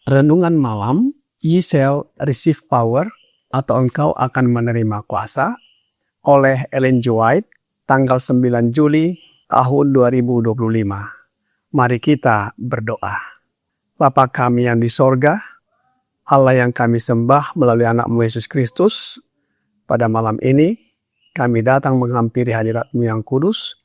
Renungan malam, Ye shall receive power, atau engkau akan menerima kuasa, oleh Ellen G. White, tanggal 9 Juli tahun 2025. Mari kita berdoa. Bapa kami yang di sorga, Allah yang kami sembah melalui anak-Mu Yesus Kristus, pada malam ini kami datang menghampiri hadirat-Mu yang kudus,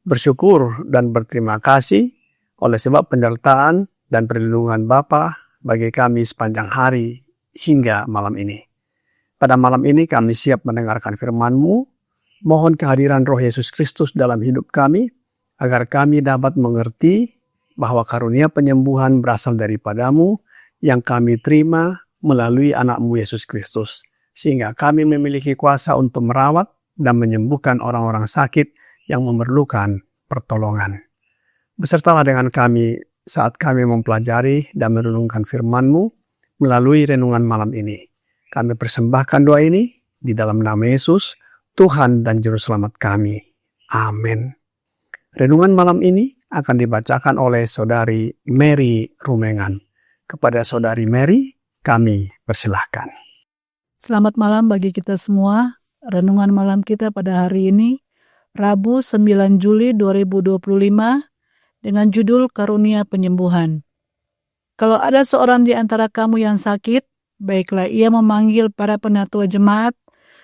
bersyukur dan berterima kasih oleh sebab penyertaan dan perlindungan Bapa bagi kami sepanjang hari hingga malam ini. Pada malam ini kami siap mendengarkan firman-Mu. Mohon kehadiran Roh Yesus Kristus dalam hidup kami, agar kami dapat mengerti bahwa karunia penyembuhan berasal daripada-Mu yang kami terima melalui anak-Mu Yesus Kristus. Sehingga kami memiliki kuasa untuk merawat dan menyembuhkan orang-orang sakit yang memerlukan pertolongan. Besertalah dengan kami saat kami mempelajari dan merenungkan firman-Mu melalui renungan malam ini. Kami persembahkan doa ini di dalam nama Yesus, Tuhan dan Juru Selamat kami. Amin. Renungan malam ini akan dibacakan oleh Saudari Mary Rumengan. Kepada Saudari Mary, kami persilahkan. Selamat malam bagi kita semua. Renungan malam kita pada hari ini, Rabu 9 Juli 2025, dengan judul Karunia Penyembuhan. Kalau ada seorang di antara kamu yang sakit, baiklah ia memanggil para penatua jemaat,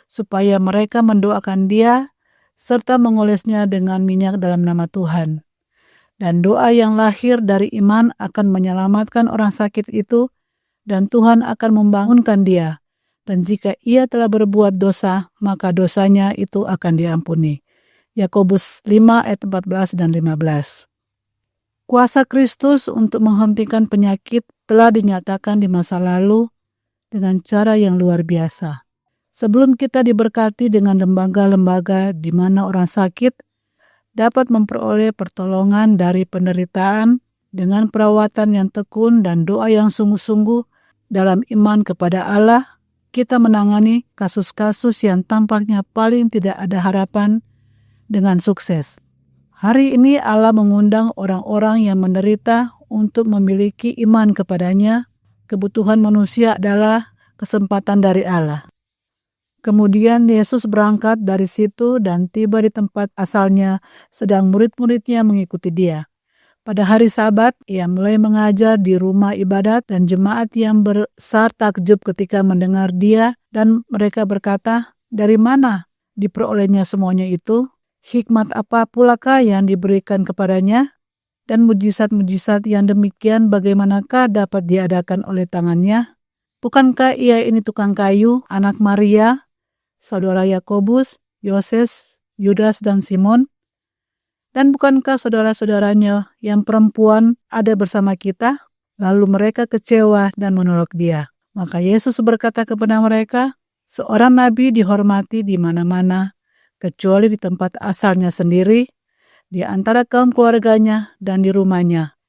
supaya mereka mendoakan dia, serta mengolesnya dengan minyak dalam nama Tuhan. Dan doa yang lahir dari iman akan menyelamatkan orang sakit itu, dan Tuhan akan membangunkan dia. Dan jika ia telah berbuat dosa, maka dosanya itu akan diampuni. Yakobus 5 ayat 14 dan 15. Kuasa Kristus untuk menghentikan penyakit telah dinyatakan di masa lalu dengan cara yang luar biasa. Sebelum kita diberkati dengan lembaga-lembaga di mana orang sakit dapat memperoleh pertolongan dari penderitaan dengan perawatan yang tekun dan doa yang sungguh-sungguh dalam iman kepada Allah, kita menangani kasus-kasus yang tampaknya paling tidak ada harapan dengan sukses. Hari ini Allah mengundang orang-orang yang menderita untuk memiliki iman kepadanya. Kebutuhan manusia adalah kesempatan dari Allah. Kemudian Yesus berangkat dari situ dan tiba di tempat asalnya, sedang murid-muridnya mengikuti dia. Pada hari Sabat, ia mulai mengajar di rumah ibadat dan jemaat yang besar takjub ketika mendengar dia, dan mereka berkata, "Dari mana diperolehnya semuanya itu? Hikmat apa pulakah yang diberikan kepadanya? Dan mujizat-mujizat yang demikian bagaimanakah dapat diadakan oleh tangannya? Bukankah ia ini tukang kayu, anak Maria, saudara Yakobus, Yoses, Yudas, dan Simon? Dan bukankah saudara-saudaranya yang perempuan ada bersama kita?" Lalu mereka kecewa dan menolak dia. Maka Yesus berkata kepada mereka, "Seorang nabi dihormati di mana-mana, kecuali di tempat asalnya sendiri, di antara kaum keluarganya dan di rumahnya.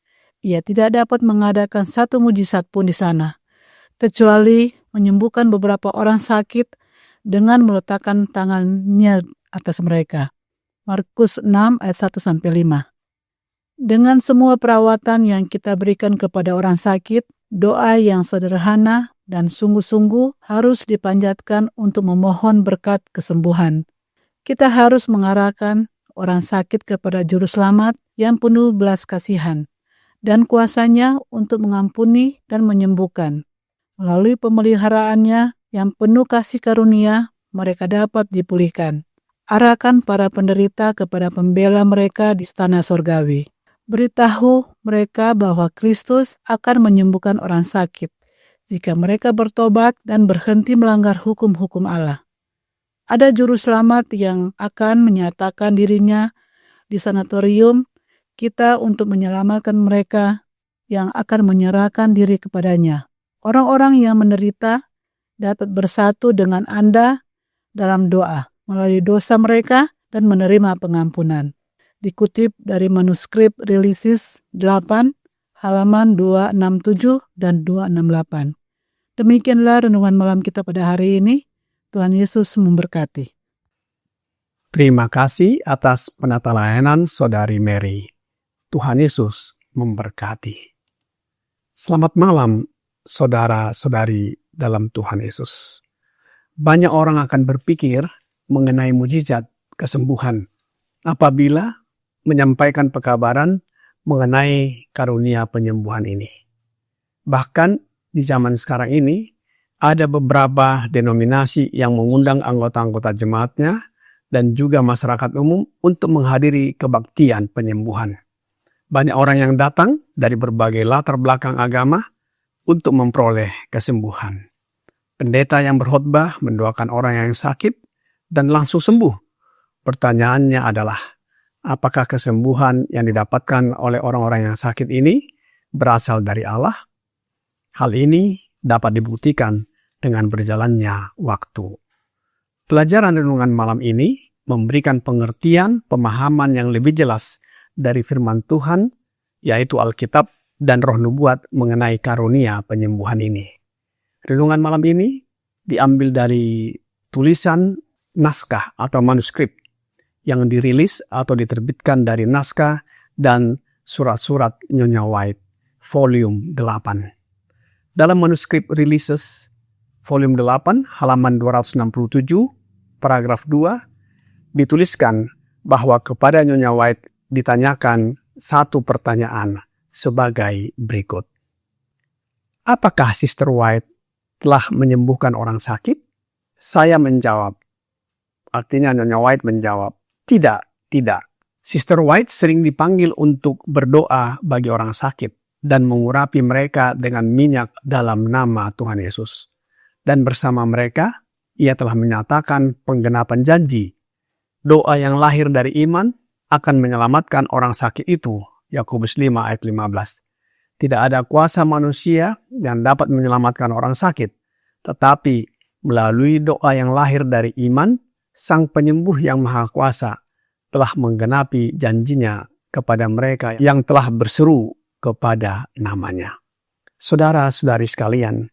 Ia tidak dapat mengadakan satu mujizat pun di sana, kecuali menyembuhkan beberapa orang sakit dengan meletakkan tangannya atas mereka." Markus 6 ayat 1-5. Dengan semua perawatan yang kita berikan kepada orang sakit, doa yang sederhana dan sungguh-sungguh harus dipanjatkan untuk memohon berkat kesembuhan. Kita harus mengarahkan orang sakit kepada Juru Selamat yang penuh belas kasihan dan kuasanya untuk mengampuni dan menyembuhkan. Melalui pemeliharaannya yang penuh kasih karunia, mereka dapat dipulihkan. Arahkan para penderita kepada pembela mereka di istana sorgawi. Beritahu mereka bahwa Kristus akan menyembuhkan orang sakit jika mereka bertobat dan berhenti melanggar hukum-hukum Allah. Ada juru selamat yang akan menyatakan dirinya di sanatorium kita untuk menyelamatkan mereka yang akan menyerahkan diri kepadanya. Orang-orang yang menderita dapat bersatu dengan Anda dalam doa melalui dosa mereka dan menerima pengampunan. Dikutip dari manuskrip Releases 8, halaman 267 dan 268. Demikianlah renungan malam kita pada hari ini. Tuhan Yesus memberkati. Terima kasih atas penata layanan Saudari Mary. Tuhan Yesus memberkati. Selamat malam, saudara-saudari dalam Tuhan Yesus. Banyak orang akan berpikir mengenai mujizat kesembuhan apabila menyampaikan pekabaran mengenai karunia penyembuhan ini. Bahkan di zaman sekarang ini, ada beberapa denominasi yang mengundang anggota-anggota jemaatnya dan juga masyarakat umum untuk menghadiri kebaktian penyembuhan. Banyak orang yang datang dari berbagai latar belakang agama untuk memperoleh kesembuhan. Pendeta yang berkhotbah mendoakan orang yang sakit dan langsung sembuh. Pertanyaannya adalah, apakah kesembuhan yang didapatkan oleh orang-orang yang sakit ini berasal dari Allah? Hal ini dapat dibuktikan dengan berjalannya waktu. Pelajaran renungan malam ini memberikan pengertian pemahaman yang lebih jelas dari firman Tuhan, yaitu Alkitab dan Roh Nubuat mengenai karunia penyembuhan ini. Renungan malam ini diambil dari tulisan naskah atau manuskrip yang dirilis atau diterbitkan dari naskah dan surat-surat Nyonya White, volume 8. Dalam manuskrip Releases, volume 8, halaman 267, paragraf 2, dituliskan bahwa kepada Nyonya White ditanyakan satu pertanyaan sebagai berikut. Apakah Sister White telah menyembuhkan orang sakit? Saya menjawab. Artinya Nyonya White menjawab, tidak. Sister White sering dipanggil untuk berdoa bagi orang sakit dan mengurapi mereka dengan minyak dalam nama Tuhan Yesus. Dan bersama mereka, ia telah menyatakan penggenapan janji. Doa yang lahir dari iman akan menyelamatkan orang sakit itu. Yakobus 5 ayat 15. Tidak ada kuasa manusia yang dapat menyelamatkan orang sakit. Tetapi melalui doa yang lahir dari iman, Sang Penyembuh yang Maha Kuasa telah menggenapi janjinya kepada mereka yang telah berseru kepada namanya. Saudara-saudari sekalian,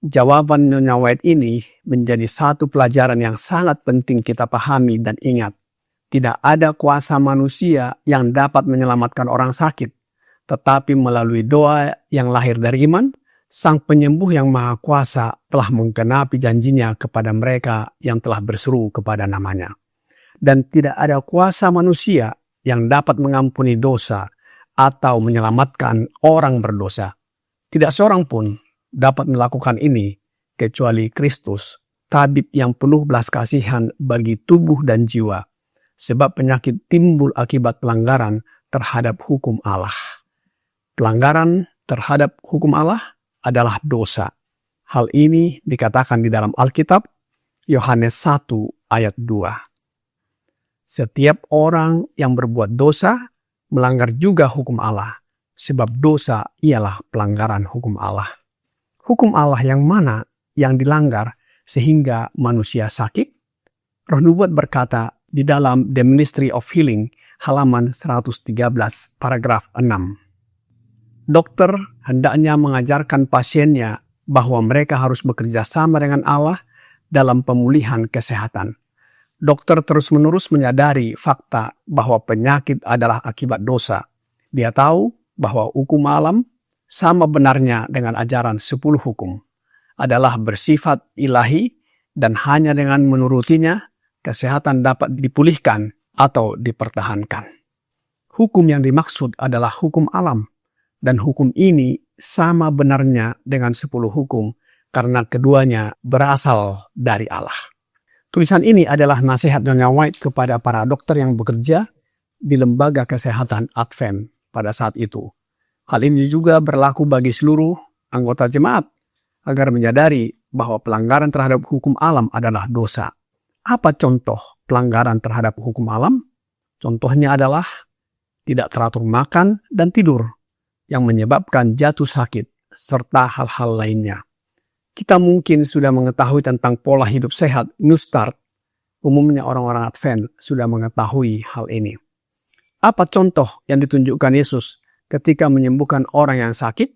jawaban Nyonya White ini menjadi satu pelajaran yang sangat penting kita pahami dan ingat. Tidak ada kuasa manusia yang dapat menyelamatkan orang sakit, tetapi melalui doa yang lahir dari iman, Sang Penyembuh yang Maha Kuasa telah menggenapi janjinya kepada mereka yang telah berseru kepada namanya. Dan tidak ada kuasa manusia yang dapat mengampuni dosa atau menyelamatkan orang berdosa. Tidak seorang pun dapat melakukan ini kecuali Kristus, tabib yang penuh belas kasihan bagi tubuh dan jiwa, sebab penyakit timbul akibat pelanggaran terhadap hukum Allah. Pelanggaran terhadap hukum Allah adalah dosa. Hal ini dikatakan di dalam Alkitab, Yohanes 1 ayat 2. Setiap orang yang berbuat dosa melanggar juga hukum Allah, sebab dosa ialah pelanggaran hukum Allah. Hukum Allah yang mana yang dilanggar sehingga manusia sakit? Roh Nubuat berkata di dalam The Ministry of Healing, halaman 113, paragraf 6. Dokter hendaknya mengajarkan pasiennya bahwa mereka harus bekerja sama dengan Allah dalam pemulihan kesehatan. Dokter terus-menerus menyadari fakta bahwa penyakit adalah akibat dosa. Dia tahu bahwa hukum alam sama benarnya dengan ajaran 10 hukum. adalah bersifat ilahi dan hanya dengan menurutinya kesehatan dapat dipulihkan atau dipertahankan. Hukum yang dimaksud adalah hukum alam, dan hukum ini sama benarnya dengan 10 hukum karena keduanya berasal dari Allah. Tulisan ini adalah nasihat Nyonya White kepada para dokter yang bekerja di lembaga kesehatan Advent pada saat itu. Hal ini juga berlaku bagi seluruh anggota jemaat agar menyadari bahwa pelanggaran terhadap hukum alam adalah dosa. Apa contoh pelanggaran terhadap hukum alam? Contohnya adalah tidak teratur makan dan tidur yang menyebabkan jatuh sakit serta hal-hal lainnya. Kita mungkin sudah mengetahui tentang pola hidup sehat, New Start. Umumnya orang-orang Advent sudah mengetahui hal ini. Apa contoh yang ditunjukkan Yesus ketika menyembuhkan orang yang sakit?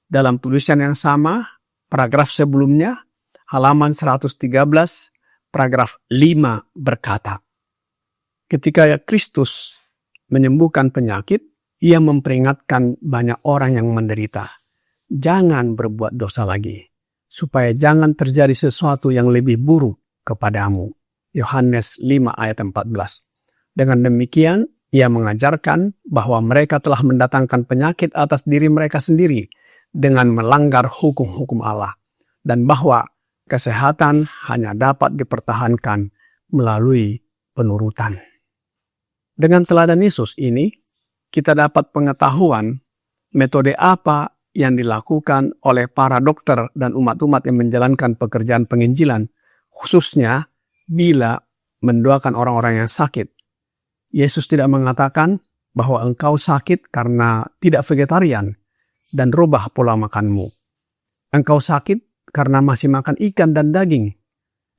Dalam tulisan yang sama, paragraf sebelumnya, halaman 113, paragraf 5 berkata, ketika Kristus menyembuhkan penyakit, ia memperingatkan banyak orang yang menderita. Jangan berbuat dosa lagi, supaya jangan terjadi sesuatu yang lebih buruk kepadamu. Yohanes 5 ayat 14. Dengan demikian, ia mengajarkan bahwa mereka telah mendatangkan penyakit atas diri mereka sendiri dengan melanggar hukum-hukum Allah, dan bahwa kesehatan hanya dapat dipertahankan melalui penurutan. Dengan teladan Yesus ini, kita dapat pengetahuan metode apa yang dilakukan oleh para dokter dan umat-umat yang menjalankan pekerjaan penginjilan, khususnya bila mendoakan orang-orang yang sakit. Yesus tidak mengatakan bahwa engkau sakit karena tidak vegetarian dan rubah pola makanmu. Engkau sakit karena masih makan ikan dan daging.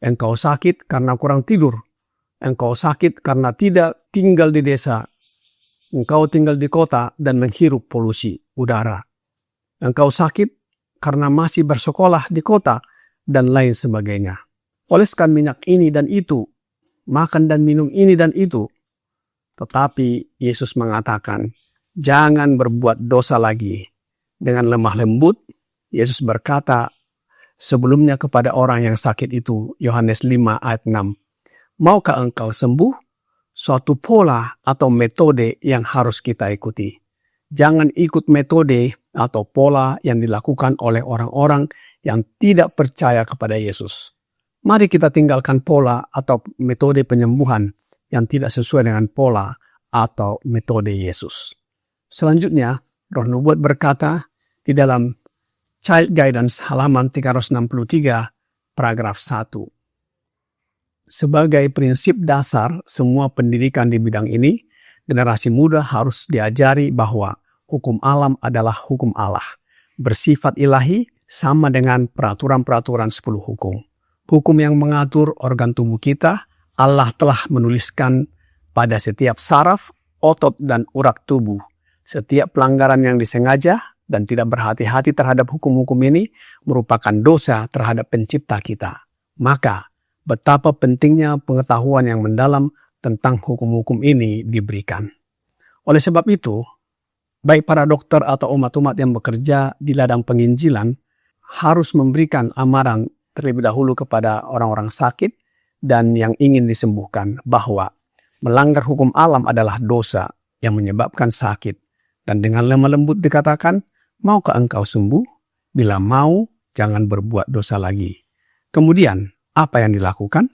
Engkau sakit karena kurang tidur. Engkau sakit karena tidak tinggal di desa. Engkau tinggal di kota dan menghirup polusi udara. Engkau sakit karena masih bersekolah di kota dan lain sebagainya. Oleskan minyak ini dan itu, makan dan minum ini dan itu. Tetapi Yesus mengatakan, jangan berbuat dosa lagi. Dengan lemah lembut, Yesus berkata sebelumnya kepada orang yang sakit itu, Yohanes 5 ayat 6, maukah engkau sembuh? Suatu pola atau metode yang harus kita ikuti. Jangan ikut metode atau pola yang dilakukan oleh orang-orang yang tidak percaya kepada Yesus. Mari kita tinggalkan pola atau metode penyembuhan yang tidak sesuai dengan pola atau metode Yesus. Selanjutnya, Roh Nubuat berkata di dalam Child Guidance halaman 363, paragraf 1. Sebagai prinsip dasar semua pendidikan di bidang ini, generasi muda harus diajari bahwa hukum alam adalah hukum Allah, bersifat ilahi sama dengan peraturan-peraturan 10 hukum. Hukum yang mengatur organ tubuh kita, Allah telah menuliskan pada setiap saraf, otot, dan urat tubuh. Setiap pelanggaran yang disengaja dan tidak berhati-hati terhadap hukum-hukum ini merupakan dosa terhadap pencipta kita. Maka, betapa pentingnya pengetahuan yang mendalam tentang hukum-hukum ini diberikan. Oleh sebab itu, baik para dokter atau umat-umat yang bekerja di ladang penginjilan harus memberikan amaran terlebih dahulu kepada orang-orang sakit dan yang ingin disembuhkan bahwa melanggar hukum alam adalah dosa yang menyebabkan sakit. Dan dengan lemah lembut dikatakan, maukah engkau sembuh? Bila mau, jangan berbuat dosa lagi. Kemudian, apa yang dilakukan?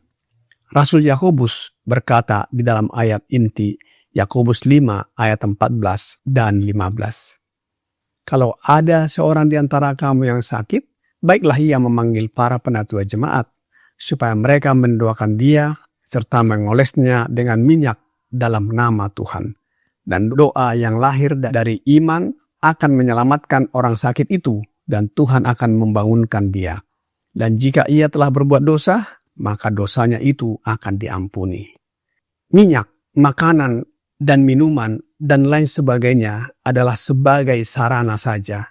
Rasul Yakobus berkata di dalam ayat inti Yakobus 5 ayat 14 dan 15. Kalau ada seorang di antara kamu yang sakit, baiklah ia memanggil para penatua jemaat, supaya mereka mendoakan dia, serta mengolesnya dengan minyak dalam nama Tuhan. Dan doa yang lahir dari iman akan menyelamatkan orang sakit itu, dan Tuhan akan membangunkan dia. Dan jika ia telah berbuat dosa, maka dosanya itu akan diampuni. Minyak, makanan, dan minuman, dan lain sebagainya adalah sebagai sarana saja,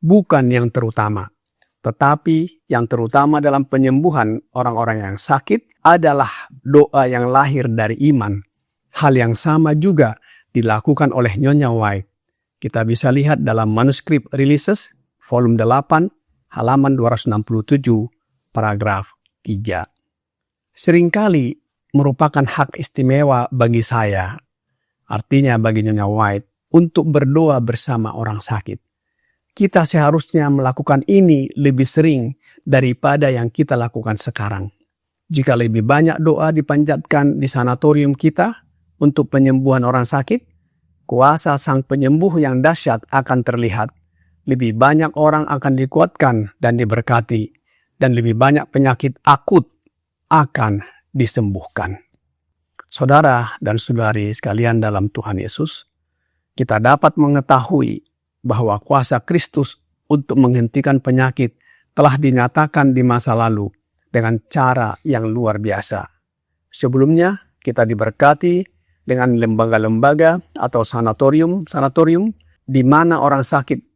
bukan yang terutama. Tetapi yang terutama dalam penyembuhan orang-orang yang sakit adalah doa yang lahir dari iman. Hal yang sama juga dilakukan oleh Nyonya White. Kita bisa lihat dalam manuskrip Releases, volume 8, halaman 267, paragraf 3. Seringkali merupakan hak istimewa bagi saya, artinya bagi Nyonya White, untuk berdoa bersama orang sakit. Kita seharusnya melakukan ini lebih sering daripada yang kita lakukan sekarang. Jika lebih banyak doa dipanjatkan di sanatorium kita untuk penyembuhan orang sakit, kuasa Sang Penyembuh yang dahsyat akan terlihat. Lebih banyak orang akan dikuatkan dan diberkati, dan lebih banyak penyakit akut akan disembuhkan. Saudara dan saudari sekalian dalam Tuhan Yesus, kita dapat mengetahui bahwa kuasa Kristus untuk menghentikan penyakit telah dinyatakan di masa lalu dengan cara yang luar biasa. Sebelumnya, kita diberkati dengan lembaga-lembaga atau sanatorium di mana orang sakit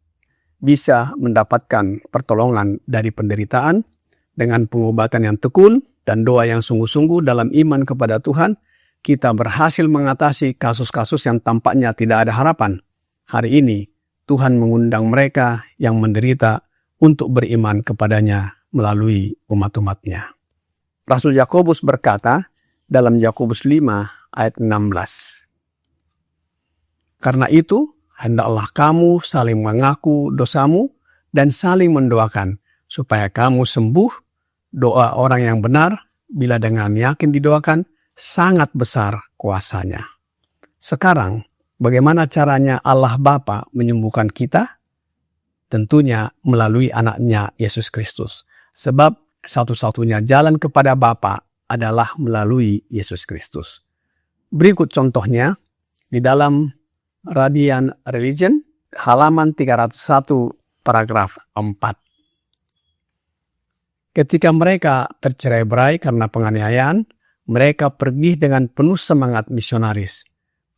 bisa mendapatkan pertolongan dari penderitaan dengan pengobatan yang tekun dan doa yang sungguh-sungguh dalam iman kepada Tuhan. Kita berhasil mengatasi kasus-kasus yang tampaknya tidak ada harapan. Hari ini, Tuhan mengundang mereka yang menderita untuk beriman kepadanya melalui umat-umatnya. Rasul Yakobus berkata dalam Yakobus 5 ayat 16. Karena itu, hendaklah kamu saling mengaku dosamu dan saling mendoakan, supaya kamu sembuh. Doa orang yang benar, bila dengan yakin didoakan, sangat besar kuasanya. Sekarang, bagaimana caranya Allah Bapa menyembuhkan kita? Tentunya melalui anaknya Yesus Kristus. Sebab satu-satunya jalan kepada Bapa adalah melalui Yesus Kristus. Berikut contohnya di dalam Radiant Religion, halaman 301, paragraf 4. Ketika mereka tercerai-berai karena penganiayaan, mereka pergi dengan penuh semangat misionaris.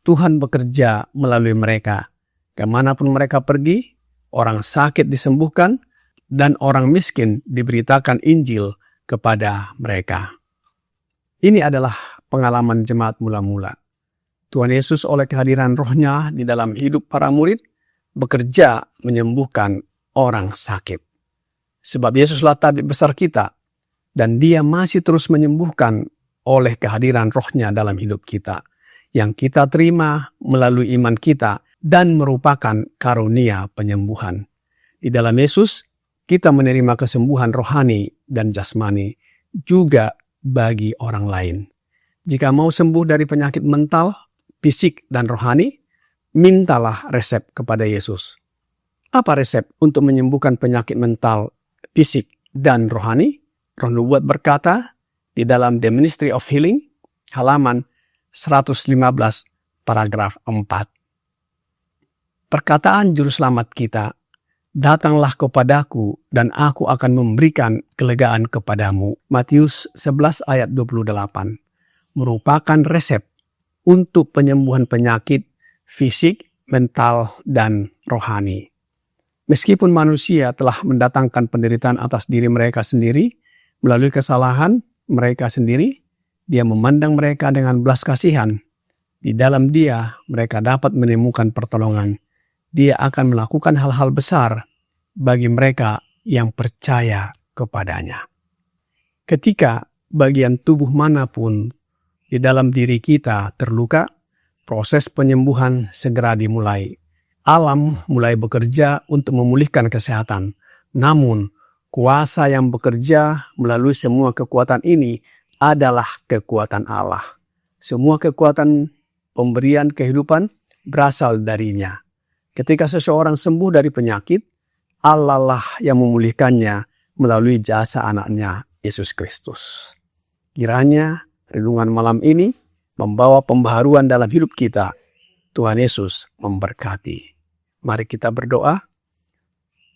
Tuhan bekerja melalui mereka. Kemanapun mereka pergi, orang sakit disembuhkan, dan orang miskin diberitakan Injil kepada mereka. Ini adalah pengalaman jemaat mula-mula. Tuhan Yesus oleh kehadiran Roh-Nya di dalam hidup para murid bekerja menyembuhkan orang sakit. Sebab Yesuslah tabib besar kita, dan Dia masih terus menyembuhkan oleh kehadiran Roh-Nya dalam hidup kita, yang kita terima melalui iman kita dan merupakan karunia penyembuhan. Di dalam Yesus, kita menerima kesembuhan rohani dan jasmani, juga bagi orang lain. Jika mau sembuh dari penyakit mental, fisik, dan rohani, mintalah resep kepada Yesus. Apa resep untuk menyembuhkan penyakit mental, fisik, dan rohani? Roh Nubuat berkata di dalam The Ministry of Healing, halaman 115, paragraf 4. Perkataan Juru Selamat kita, datanglah kepadaku dan aku akan memberikan kelegaan kepadamu. Matius 11 ayat 28. Merupakan resep untuk penyembuhan penyakit fisik, mental, dan rohani. Meskipun manusia telah mendatangkan penderitaan atas diri mereka sendiri, melalui kesalahan mereka sendiri, Dia memandang mereka dengan belas kasihan. Di dalam Dia, mereka dapat menemukan pertolongan. Dia akan melakukan hal-hal besar bagi mereka yang percaya kepadanya. Ketika bagian tubuh manapun di dalam diri kita terluka, proses penyembuhan segera dimulai. Alam mulai bekerja untuk memulihkan kesehatan. Namun, kuasa yang bekerja melalui semua kekuatan ini adalah kekuatan Allah. Semua kekuatan pemberian kehidupan berasal darinya. Ketika seseorang sembuh dari penyakit, Allah lah yang memulihkannya melalui jasa anaknya, Yesus Kristus. Kiranya renungan malam ini membawa pembaharuan dalam hidup kita. Tuhan Yesus memberkati. Mari kita berdoa.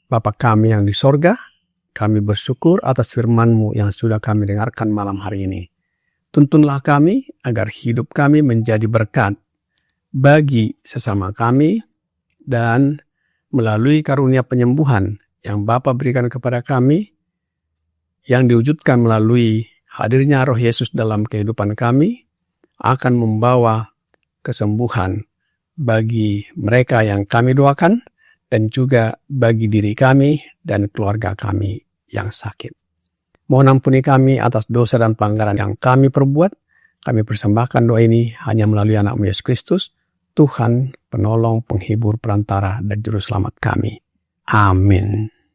Bapa kami yang di sorga, kami bersyukur atas firman-Mu yang sudah kami dengarkan malam hari ini. Tuntunlah kami agar hidup kami menjadi berkat bagi sesama kami, dan melalui karunia penyembuhan yang Bapa berikan kepada kami, yang diwujudkan melalui hadirnya Roh Yesus dalam kehidupan kami, akan membawa kesembuhan bagi mereka yang kami doakan dan juga bagi diri kami dan keluarga kami yang sakit. Mohon ampuni kami atas dosa dan pelanggaran yang kami perbuat. Kami persembahkan doa ini hanya melalui anak-Mu Yesus Kristus, Tuhan, penolong, penghibur, perantara, dan juru selamat kami. Amin.